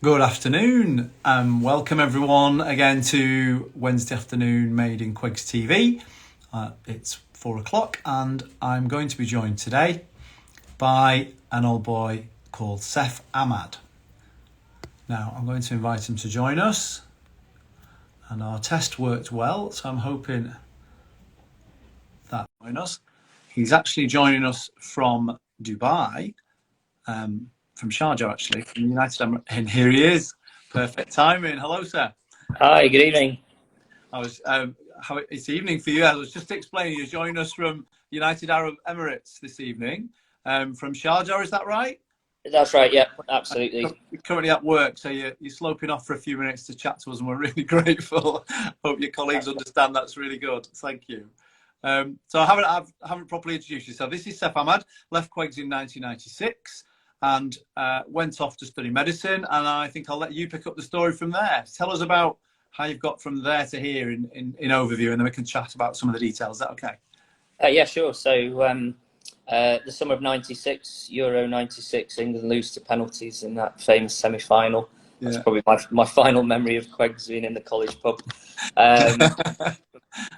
Good afternoon, and welcome everyone again to Wednesday afternoon made in MIQTV. It's 4 o'clock, and I'm going to be joined today by an old boy called Seif Ahmad. Now, I'm going to invite him to join us, and our test worked well, so I'm hoping that join us. He's actually joining us from Dubai, from Sharjah, actually, from the United Arab, and here he is. Perfect timing. Hello, sir. Hi, good evening. It's evening for you. I was just explaining you're joining us from United Arab Emirates this evening, from Sharjah. Is that right? That's right, yep, absolutely. You're currently at work, so you're sloping off for a few minutes to chat to us, and we're really grateful. Hope your colleagues understand that's really good. Thank you. So I haven't properly introduced yourself. This is Seif Ahmad. Left Quegs in 1996 and went off to study medicine. And I think I'll let you pick up the story from there. Tell us about how you've got from there to here in overview, and then we can chat about some of the details. Is that okay? Yeah, sure. So the summer of '96, Euro '96, England lose to penalties in that famous semi-final. That's probably my final memory of Quegs being in the college pub.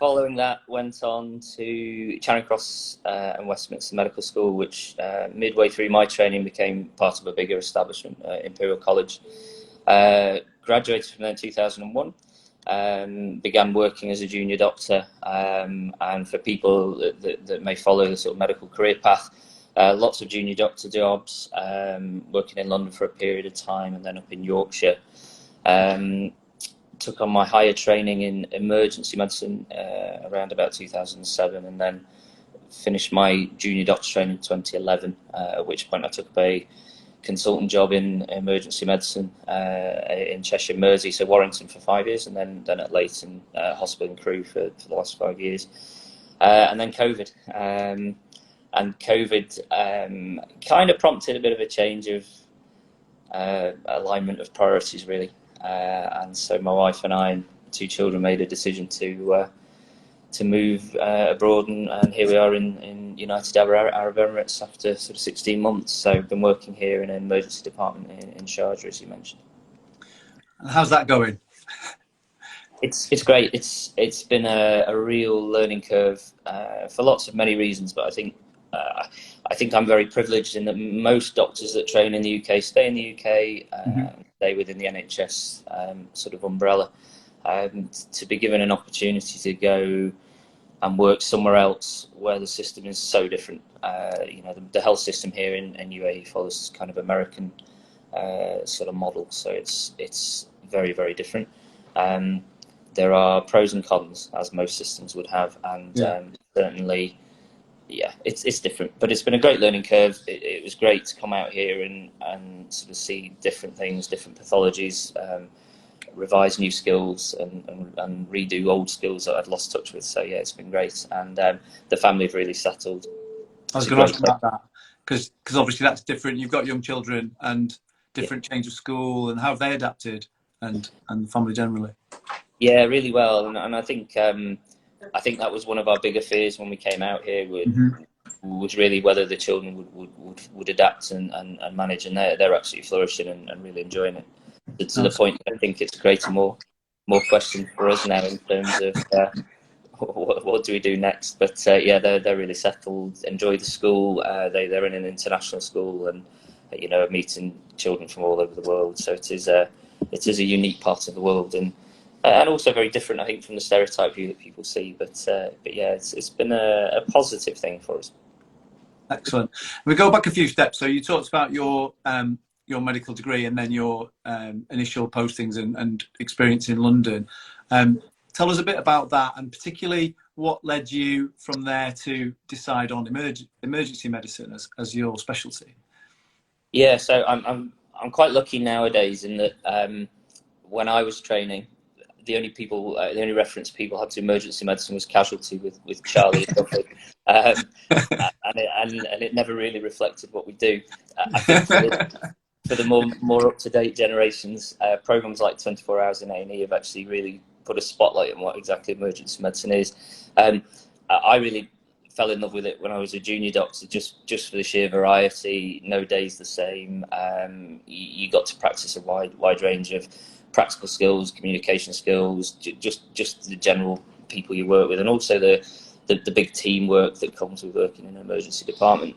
Following that, went on to Charing Cross and Westminster Medical School, which midway through my training became part of a bigger establishment, Imperial College. Graduated from there in 2001. Began working as a junior doctor, and for people that may follow the sort of medical career path, lots of junior doctor jobs, working in London for a period of time and then up in Yorkshire. Took on my higher training in emergency medicine around about 2007, and then finished my junior doctor training in 2011, at which point I took up a consultant job in emergency medicine in Cheshire, Mersey, so Warrington for 5 years, and then at Leighton Hospital and Crewe for the last 5 years. And then COVID. And COVID kind of prompted a bit of a change of alignment of priorities, really. And so my wife and I and 2 children made a decision to move abroad, and here we are in United Arab Emirates after sort of 16 months. So I've been working here in an emergency department in Sharjah, as you mentioned. And how's that going? It's great. It's been a real learning curve for lots of many reasons, but I think I'm very privileged in that most doctors that train in the UK stay in the UK, stay within the NHS sort of umbrella. To be given an opportunity to go and work somewhere else where the system is so different. The health system here in UAE follows kind of American sort of model, so it's very, very different. There are pros and cons, as most systems would have, and certainly, yeah, it's different. But it's been a great learning curve. It was great to come out here and sort of see different things, different pathologies, revise new skills and redo old skills that I'd lost touch with. So yeah, it's been great, and the family have really settled. I was going to ask about that because obviously that's different. You've got young children and different change of school, and how have they adapted, and the family generally? Yeah, really well, and I think that was one of our bigger fears when we came out here. Was really whether the children would adapt and manage, and they're absolutely flourishing and really enjoying it. To the point that I think it's creating more questions for us now in terms of what do we do next. But yeah, they're really settled, enjoy the school. They're in an international school, and meeting children from all over the world. So it is a unique part of the world, and also very different, I think, from the stereotype view that people see. But yeah, it's been a positive thing for us. Excellent. We go back a few steps. So you talked about your medical degree and then your initial postings and experience in London. Tell us a bit about that, and particularly what led you from there to decide on emergency medicine as your specialty. Yeah, so I'm quite lucky nowadays in that when I was training, the only reference people had to emergency medicine was casualty with Charlie and Duffy, and it never really reflected what we do. I think for the more up to date generations, programs like 24 Hours in A&E have actually really put a spotlight on what exactly emergency medicine is. I really fell in love with it when I was a junior doctor, just for the sheer variety. No day's the same. You got to practice a wide range of practical skills, communication skills, just the general people you work with, and also the big teamwork that comes with working in an emergency department.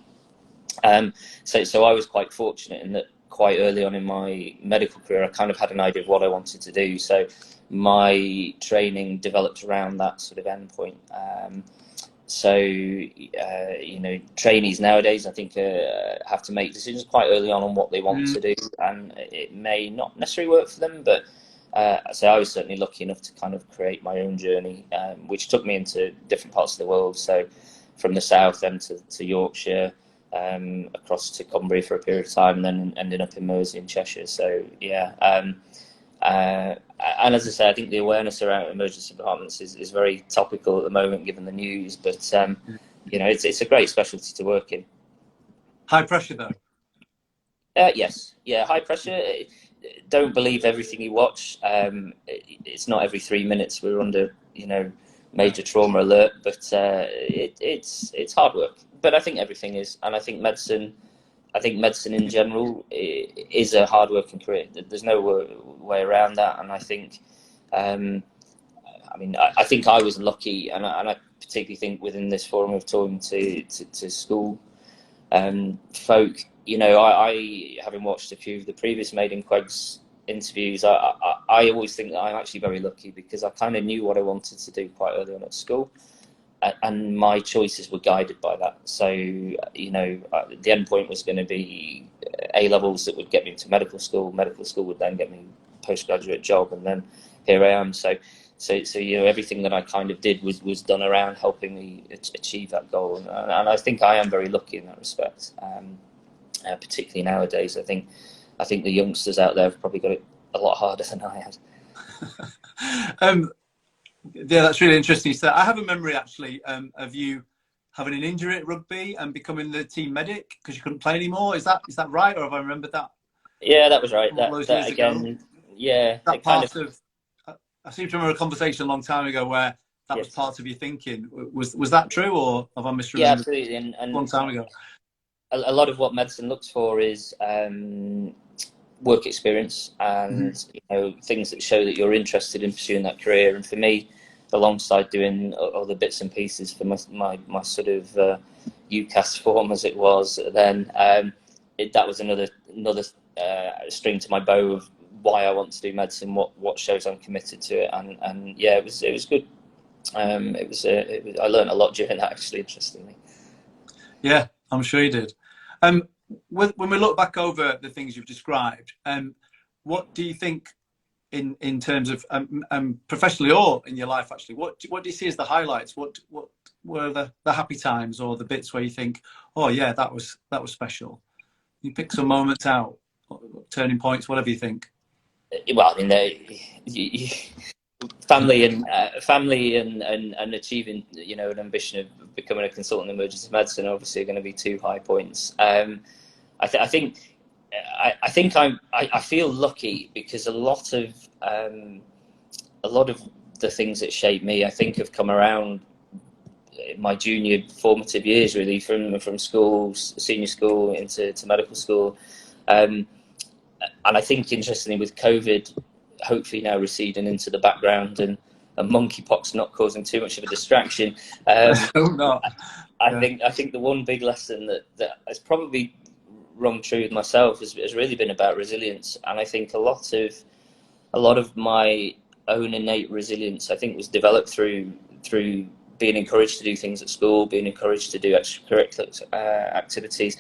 So I was quite fortunate in that quite early on in my medical career, I kind of had an idea of what I wanted to do. So my training developed around that sort of endpoint. Trainees nowadays, I think, have to make decisions quite early on what they want to do, and it may not necessarily work for them, but so I was certainly lucky enough to kind of create my own journey, which took me into different parts of the world. So from the south then to Yorkshire, across to Cumbria for a period of time, and then ending up in Mersey and Cheshire. So yeah, and as I say, I think the awareness around emergency departments is very topical at the moment, given the news. But it's a great specialty to work in. High pressure though. Yes, yeah, high pressure. Don't believe everything you watch. It's not every 3 minutes we're under, major trauma alert, but it's hard work. But I think everything is, and I think medicine in general is a hard-working career. There's no way around that. And I think, I think I was lucky, and I particularly think within this forum of talking to school folk, I having watched a few of the previous Made in Quegs interviews, I always think that I'm actually very lucky, because I kind of knew what I wanted to do quite early on at school. And my choices were guided by that. So, the end point was going to be A-levels that would get me into medical school. Medical school would then get me a postgraduate job, and then here I am. So everything that I kind of did was done around helping me achieve that goal. And I think I am very lucky in that respect. Particularly nowadays, I think the youngsters out there have probably got it a lot harder than I had. Yeah, that's really interesting. So I have a memory actually of you having an injury at rugby and becoming the team medic because you couldn't play anymore. Is that right, or have I remembered that? Yeah, that was right. That again, ago? Yeah. That part of I seem to remember a conversation a long time ago where that was part of your thinking. Was that true, or have I misremembered? Yeah, absolutely. And a long time ago. A lot of what medicine looks for is work experience and things that show that you're interested in pursuing that career. And for me, alongside doing other bits and pieces for my sort of UCAS form as it was then, that was another string to my bow of why I want to do medicine, what shows I'm committed to it, and yeah, it was good. I learned a lot during that, actually, interestingly. Yeah, I'm sure you did. When we look back over the things you've described, what do you think in terms of professionally or in your life, actually, what do you see as the highlights? What were the happy times or the bits where you think, oh yeah, that was special? You pick some moments out, turning points, whatever you think. Well, family and achieving, an ambition of becoming a consultant in emergency medicine obviously are going to be 2 high points. I feel lucky because a lot of the things that shape me, I think, have come around in my junior formative years, really, from school, senior school into medical school. And I think, interestingly, with COVID hopefully now receding into the background and monkeypox not causing too much of a distraction, I think the one big lesson that has probably rung true with myself has really been about resilience. And I think a lot of my own innate resilience, I think, was developed through being encouraged to do things at school, being encouraged to do extracurricular activities,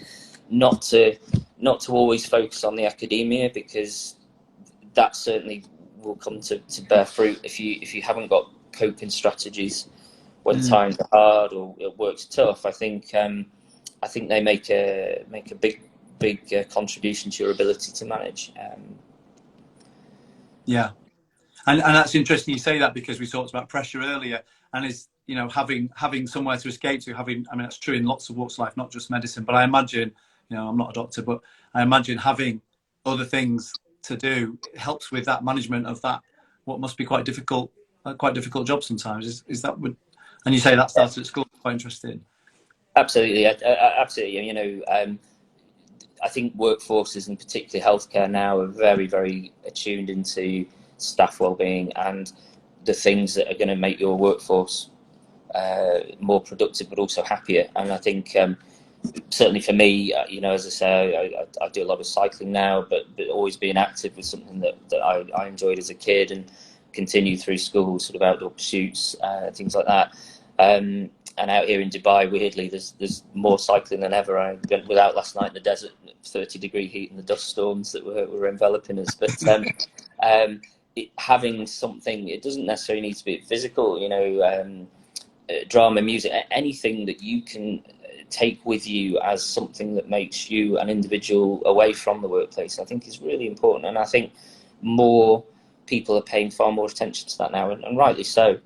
not to always focus on the academia, because that certainly will come to bear fruit if you haven't got coping strategies when times are hard or work's tough. I think they make a big contribution to your ability to manage. Yeah, and that's interesting you say that, because we talked about pressure earlier, and is having somewhere to escape to. That's true in lots of walks of life, not just medicine. But I imagine, I'm not a doctor, but I imagine having other things to do helps with that management of that, what must be quite difficult job sometimes. Is that what? And you say that started at school. Quite interesting. Absolutely, absolutely. You know, I think workforces, and particularly healthcare now, are very, very attuned into staff wellbeing and the things that are going to make your workforce more productive, but also happier. And I think certainly for me, you know, as I say, I do a lot of cycling now, but always being active was something that I enjoyed as a kid and continued through school, sort of outdoor pursuits, things like that. And out here in Dubai, weirdly, there's more cycling than ever. I went out last night in the desert, 30-degree heat and the dust storms that were enveloping us. But having something, it doesn't necessarily need to be physical, you know, drama, music, anything that you can take with you as something that makes you an individual away from the workplace, I think is really important. And I think more people are paying far more attention to that now, and rightly so.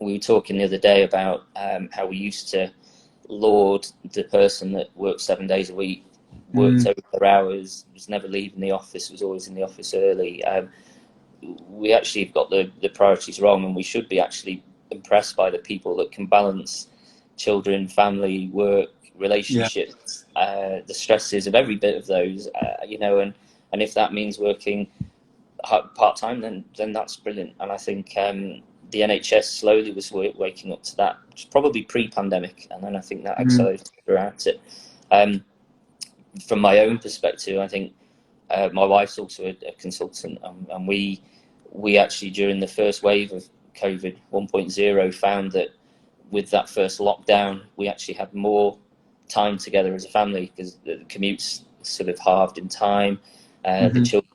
We were talking the other day about how we used to laud the person that worked 7 days a week, worked over their hours, was never leaving the office, was always in the office early. We actually have got the priorities wrong, and we should be actually impressed by the people that can balance children, family, work, relationships, the stresses of every bit of those, you know, and if that means working part-time, then that's brilliant. And I think the NHS slowly was waking up to that, which was probably pre-pandemic, and then I think that accelerated throughout it. From my own perspective, I think my wife's also a consultant, and we actually, during the first wave of COVID 1.0, found that with that first lockdown, we actually had more time together as a family because the commutes sort of halved in time. The children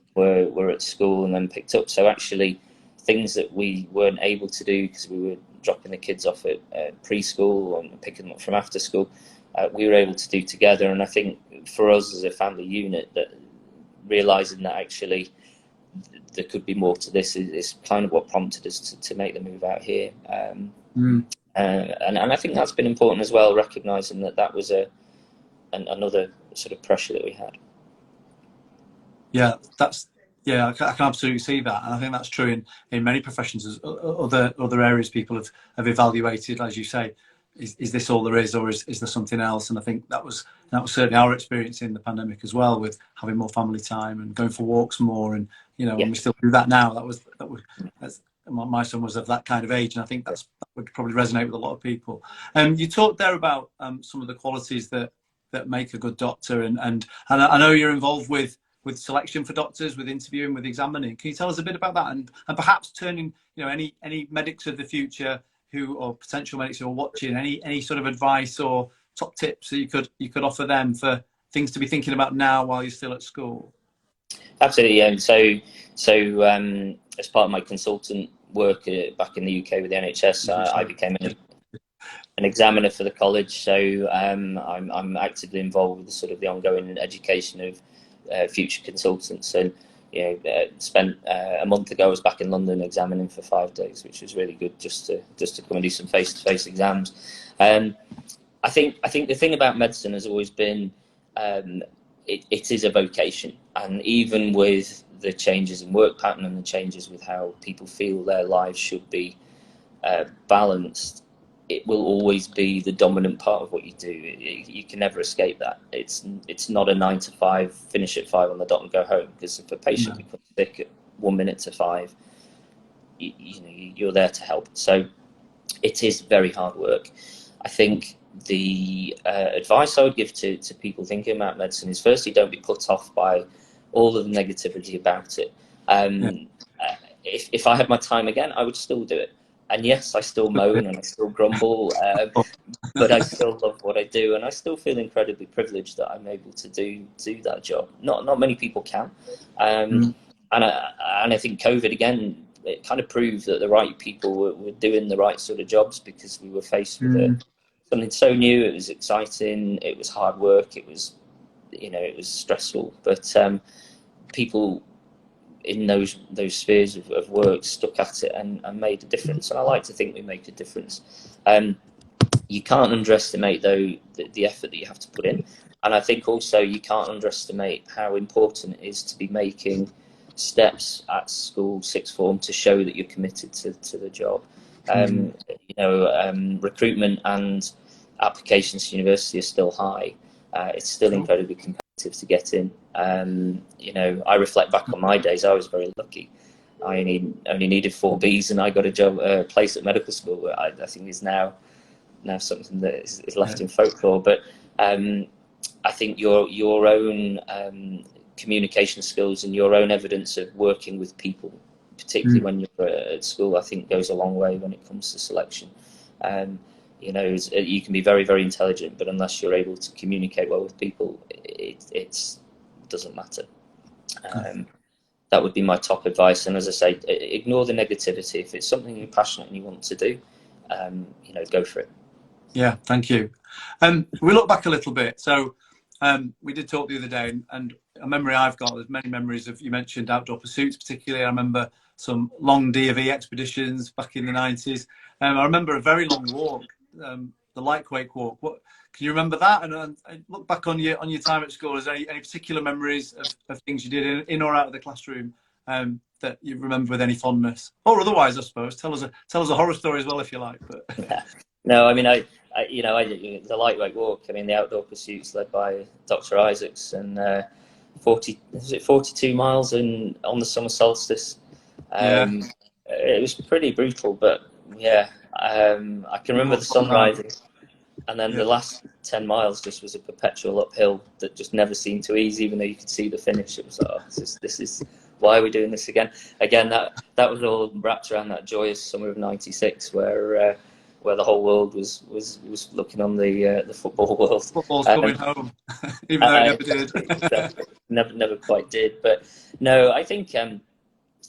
were at school and then picked up. So actually, things that we weren't able to do because we were dropping the kids off at preschool and picking them up from after school, we were able to do together. And I think for us as a family unit, that realising that actually there could be more to this is kind of what prompted us to make the move out here. And I think that's been important as well, recognising that was another sort of pressure that we had. Yeah, I can absolutely see that, and I think that's true in many professions. As other areas people have evaluated, as you say, is this all there is, or is there something else? And I think that was certainly our experience in the pandemic as well, with having more family time and going for walks more, and you know, and we still do that now. My son was of that kind of age, and I think that would probably resonate with a lot of people. You talked there about some of the qualities that make a good doctor, and I know you're involved with selection for doctors, with interviewing, with examining. Can you tell us a bit about that, and perhaps turning, you know, any medics of the future or potential medics who are watching, any sort of advice or top tips that you could offer them for things to be thinking about now while you're still at school? Absolutely, yeah. So as part of my consultant work back in the UK with the NHS, I became an examiner for the college. So I'm actively involved with the ongoing education of future consultants. And you know, spent a month ago, I was back in London examining for 5 days, which was really good, just to come and do some face-to-face exams. I think the thing about medicine has always been it is a vocation, and even with the changes in work pattern and the changes with how people feel their lives should be balanced, it will always be the dominant part of what you do. You can never escape that. It's not a 9 to 5, finish at 5 on the dot and go home, because if a patient becomes sick at 1 minute to 5, you're there to help. So it is very hard work. I think the advice I would give to people thinking about medicine is, firstly, don't be put off by all of the negativity about it. If I had my time again, I would still do it. And yes, I still moan and I still grumble, but I still love what I do, and I still feel incredibly privileged that I'm able to do that job. Not many people can, and I think COVID again, it kind of proved that the right people were doing the right sort of jobs, because we were faced with something so new. It was exciting. It was hard work. It was stressful, but people in those spheres of work stuck at it and made a difference. And I like to think we make a difference. You can't underestimate, though, the effort that you have to put in. And I think also you can't underestimate how important it is to be making steps at school, sixth form, to show that you're committed to the job. Recruitment and applications to university are still high. It's still incredibly competitive to get in. You know, I reflect back on my days. I was very lucky. I only needed 4 Bs, and I got a place at medical school. I think is now something that is left in folklore. But I think your own communication skills and your own evidence of working with people, particularly when you're at school, I think goes a long way when it comes to selection. You know, you can be very, very intelligent, but unless you're able to communicate well with people, it doesn't matter. That would be my top advice. And as I say, ignore the negativity. If it's something you're passionate and you want to do, you know, go for it. Yeah, thank you. We look back a little bit. So we did talk the other day, and a memory I've got, there's many memories of, you mentioned outdoor pursuits particularly. I remember some long D&V expeditions back in the 90s. I remember a very long walk, the Lightquake walk. What can you remember that? And look back on your time at school. Is there any particular memories of things you did in or out of the classroom that you remember with any fondness, or otherwise, I suppose? Tell us a horror story as well if you like. But no, I mean, you know, the Lightweight walk. I mean, the outdoor pursuits led by Dr. Isaacs, and 42 miles on the summer solstice. It was pretty brutal, but yeah, I can remember the sun rising, and then the last 10 miles just was a perpetual uphill that just never seemed to ease, even though you could see the finish. It was like, oh, this is why are we doing this again? That was all wrapped around that joyous summer of '96, where the whole world was looking on the football world. Football's coming home, even though it never did. never quite did. But no, I think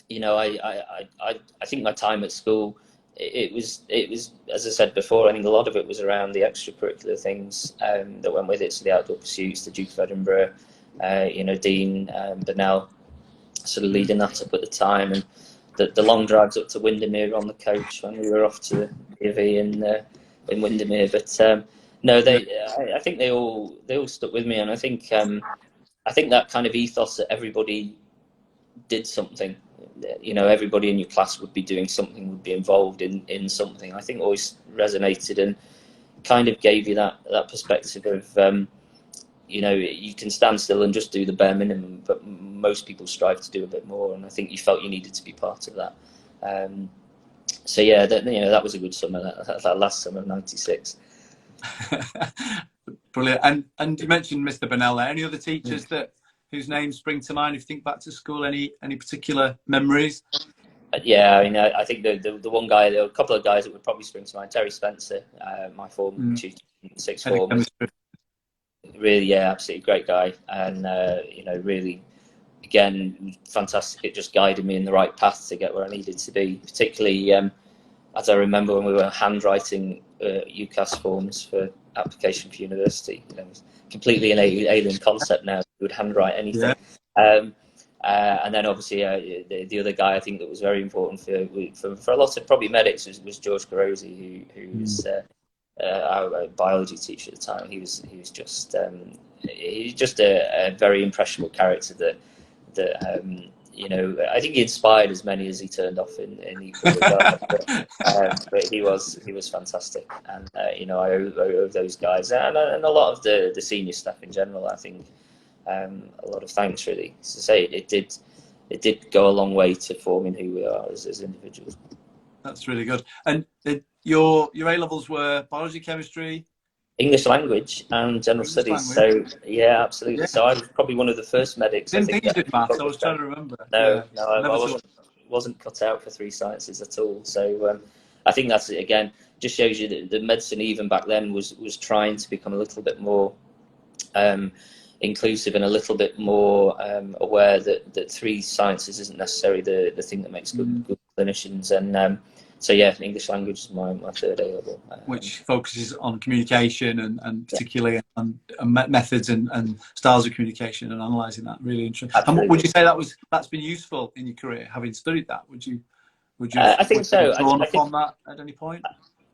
you know, I think my time at school, it was, as I said before, I think a lot of it was around the extracurricular things that went with it. So the outdoor pursuits, the Duke of Edinburgh, you know, Dean Burnell sort of leading that up at the time, and the long drives up to Windermere on the coach when we were off to the IV in Windermere. But no, I think they all stuck with me, and I think that kind of ethos that everybody did something. You know, everybody in your class would be doing something, would be involved in something. I think always resonated and kind of gave you that perspective of you know, you can stand still and just do the bare minimum, but most people strive to do a bit more, and I think you felt you needed to be part of that. So yeah, you know, that was a good summer. That last summer of '96. Brilliant. And you mentioned Mr. Burnell there. Any other teachers whose names spring to mind if you think back to school? Any particular memories? Yeah, I mean, I think the one guy, there were a couple of guys that would probably spring to mind. Terry Spencer, my form tutor in sixth form. Really, yeah, absolutely great guy, and you know, really, again, fantastic at just guiding me in the right path to get where I needed to be. Particularly, as I remember when we were handwriting UCAS forms for application for university. You know, it was completely an alien concept now. We would handwrite anything. Yeah. And then obviously the other guy I think that was very important for a lot of probably medics was George Garosi, who was our biology teacher at the time. He was just a very impressionable character that you know, I think he inspired as many as he turned off in equal regard. But he was fantastic, and you know, I owe those guys and a lot of the senior staff in general, I think, a lot of thanks, really. As I say, it did go a long way to forming who we are as individuals. That's really good. And your A-levels were biology, chemistry, English language and general studies. So yeah, absolutely. Yeah. So I was probably one of the first medics. Didn't think you did maths. I was trying to remember. No, I wasn't cut out for 3 sciences at all. So I think that's it. Again, just shows you that the medicine even back then was trying to become a little bit more inclusive and a little bit more aware that 3 sciences isn't necessarily the thing that makes good clinicians. And so yeah, English language is my third A level, which focuses on communication and particularly on methods and styles of communication and analysing that. Really interesting. Absolutely. And would you say that's been useful in your career, having studied that? Would you? I think so. Drawn upon that at any point?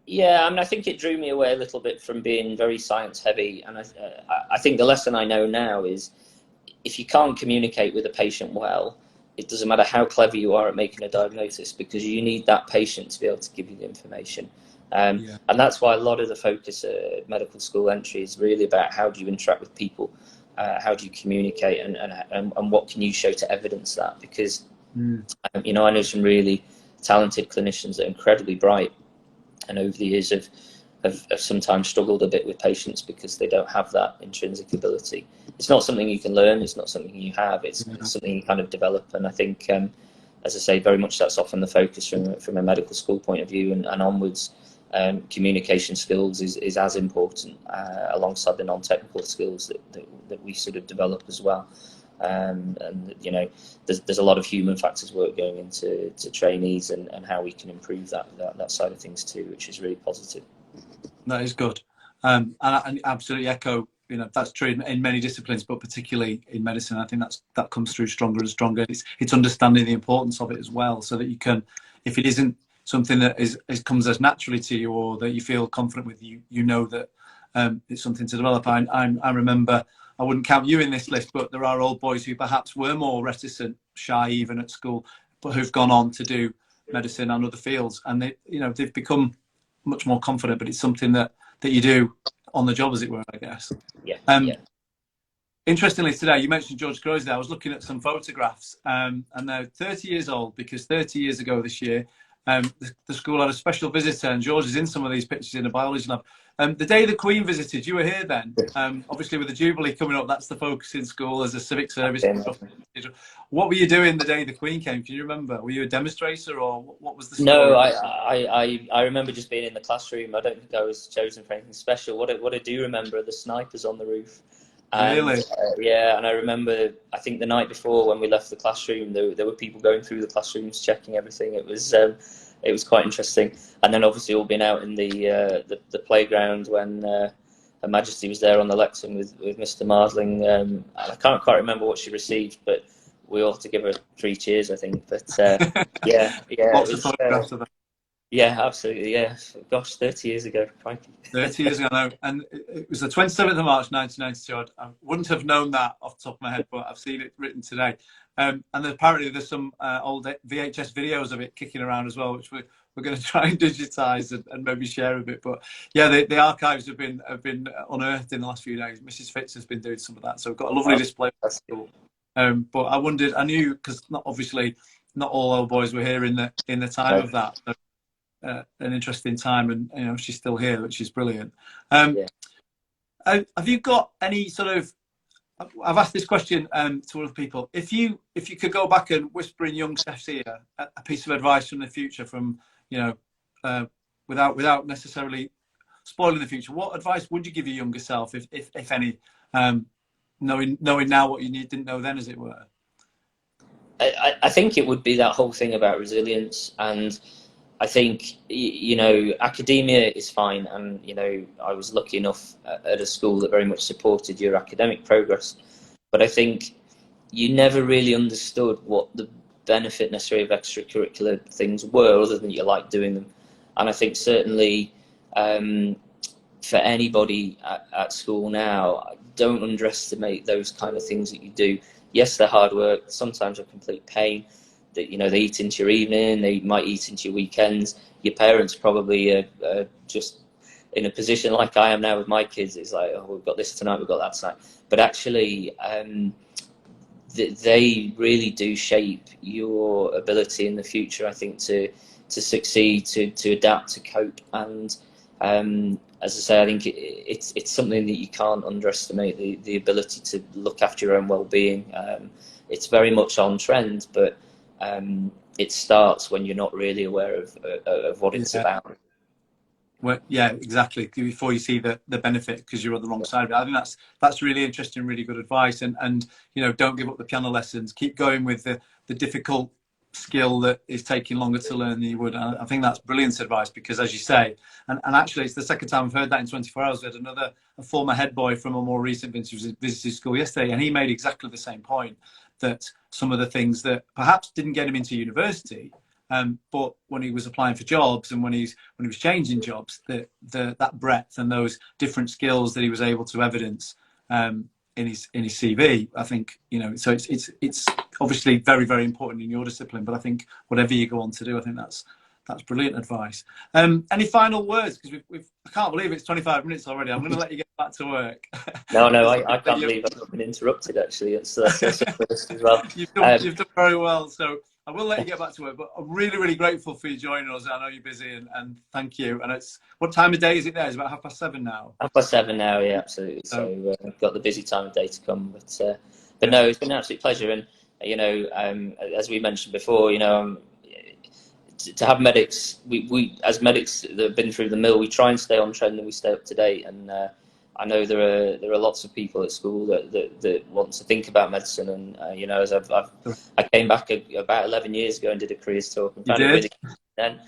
Yeah, I mean, I think it drew me away a little bit from being very science heavy, and I think the lesson I know now is if you can't communicate with a patient well, it doesn't matter how clever you are at making a diagnosis, because you need that patient to be able to give you the information. And that's why a lot of the focus at medical school entry is really about how do you interact with people, how do you communicate, and what can you show to evidence that? Because you know, I know some really talented clinicians that are incredibly bright, and over the years have sometimes struggled a bit with patients because they don't have that intrinsic ability. It's not something you can learn, it's not something you have, it's something you kind of develop. And I think, as I say, very much that's often the focus from a medical school point of view and onwards. Communication skills is as important alongside the non-technical skills that we sort of develop as well. And you know, there's a lot of human factors work going into trainees and how we can improve that side of things too, which is really positive. That is good, and I absolutely echo. You know, that's true in many disciplines, but particularly in medicine, I think that comes through stronger and stronger. It's understanding the importance of it as well, so that you can, if it isn't something that comes as naturally to you or that you feel confident with, you know that it's something to develop. I remember, I wouldn't count you in this list, but there are old boys who perhaps were more reticent, shy even at school, but who've gone on to do medicine and other fields, and they've become much more confident. But it's something that you do on the job, as it were, I guess. Yeah. Interestingly, today you mentioned George Crossley. I was looking at some photographs, and they're 30 years old, because 30 years ago this year, the school had a special visitor, and George is in some of these pictures in a biology lab. The day the Queen visited, you were here then. Obviously, with the Jubilee coming up, that's the focus in school as a civic service. What were you doing the day the Queen came? Can you remember? Were you a demonstrator, or what was the story? No, I remember just being in the classroom. I don't think I was chosen for anything special. What I do remember are the snipers on the roof. Really? Yeah, and I remember, I think the night before when we left the classroom, there were people going through the classrooms checking everything. It was quite interesting. And then obviously all being out in the playground when Her Majesty was there on the lectern with Mr. Mardling. And I can't quite remember what she received, but we all had to give her 3 cheers, I think. But yeah. Lots of photographs of that. Yeah, absolutely. Yeah, gosh, 30 years ago. Crikey. 30 years ago now, and it was the 27th of March 1992. I wouldn't have known that off the top of my head, but I've seen it written today. And apparently there's some old VHS videos of it kicking around as well, which we're going to try and digitise and maybe share a bit. But yeah, the archives have been unearthed in the last few days. Mrs. Fitz has been doing some of that, so we've got a lovely display. But I wondered, I knew, because not all old boys were here in the time of that. So, an interesting time, and she's still here, which is brilliant. Have you got any sort of? I've asked this question to other people. If you could go back and whisper in young Seif's ear a piece of advice from the future, from without necessarily spoiling the future, what advice would you give your younger self, if any, knowing now what you didn't know then, as it were? I think it would be that whole thing about resilience. And I think, academia is fine, and, I was lucky enough at a school that very much supported your academic progress. But I think you never really understood what the benefit necessarily of extracurricular things were, other than you like doing them. And I think certainly for anybody at school now, don't underestimate those kind of things that you do. Yes, they're hard work, sometimes a complete pain. That they eat into your evening, they might eat into your weekends. Your parents probably are just in a position like I am now with my kids. It's like, oh, we've got this tonight, we've got that tonight. But actually, they really do shape your ability in the future, I think, to succeed, to adapt, to cope. And as I say, I think it's something that you can't underestimate, the ability to look after your own well-being. It's very much on trend, but it starts when you're not really aware of what it's about. Well, yeah, exactly. Before you see the benefit, because you're on the wrong side of it. I think that's really interesting, really good advice. And don't give up the piano lessons. Keep going with the difficult skill that is taking longer to learn than you would. And I think that's brilliant advice, because, as you say, and actually it's the second time I've heard that in 24 hours. We had a former head boy from a more recent vintage visited school yesterday, and he made exactly the same point, that some of the things that perhaps didn't get him into university, but when he was applying for jobs and when he was changing jobs, that breadth and those different skills that he was able to evidence in his CV, I think, so it's obviously very, very important in your discipline. But I think whatever you go on to do, I think That's brilliant advice. Any final words? Because I can't believe it's 25 minutes already. I'm going to let you get back to work. No, I can't believe I've not been interrupted, actually. That's a first as well. You've done very well. So I will let you get back to work, but I'm really, really grateful for you joining us. I know you're busy, and thank you. And what time of day is it there? It's about 7:30 now. 7:30 now, yeah, absolutely. So we've got the busy time of day to come. But no, it's been an absolute pleasure. And, as we mentioned before, to have medics, we as medics that have been through the mill, we try and stay on trend and we stay up to date. And I know there are lots of people at school that want to think about medicine. And as I came back about 11 years ago and did a careers talk and found it really good then.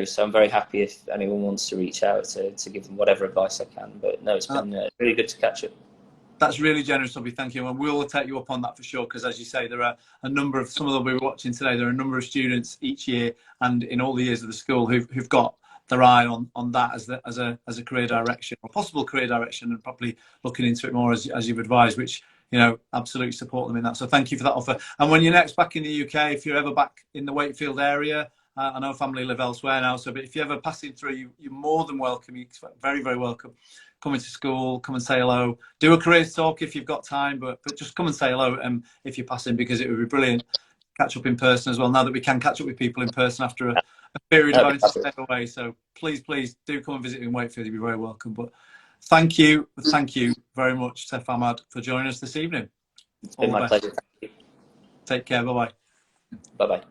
So I'm very happy if anyone wants to reach out to give them whatever advice I can. But no, it's been really good to catch up. That's really generous of you, thank you. And we'll take you up on that for sure, because as you say, there are a number of, some of them we were watching today, there are a number of students each year and in all the years of the school who've got their eye on that as a career direction, or possible career direction, and probably looking into it more as you've advised, which, absolutely support them in that. So thank you for that offer. And when you're next back in the UK, if you're ever back in the Wakefield area, I know family live elsewhere now, but if you're ever passing through, you're more than welcome. You're very, very welcome. Come into school, come and say hello. Do a careers talk if you've got time, but just come and say hello if you're passing, because it would be brilliant. Catch up in person as well, now that we can catch up with people in person after a period of having to stay away. So please do come and visit in Wakefield. You'd be very welcome. But thank you very much, Seif Ahmad, for joining us this evening. It's been my pleasure. Thank you. Take care. Bye-bye. Bye-bye.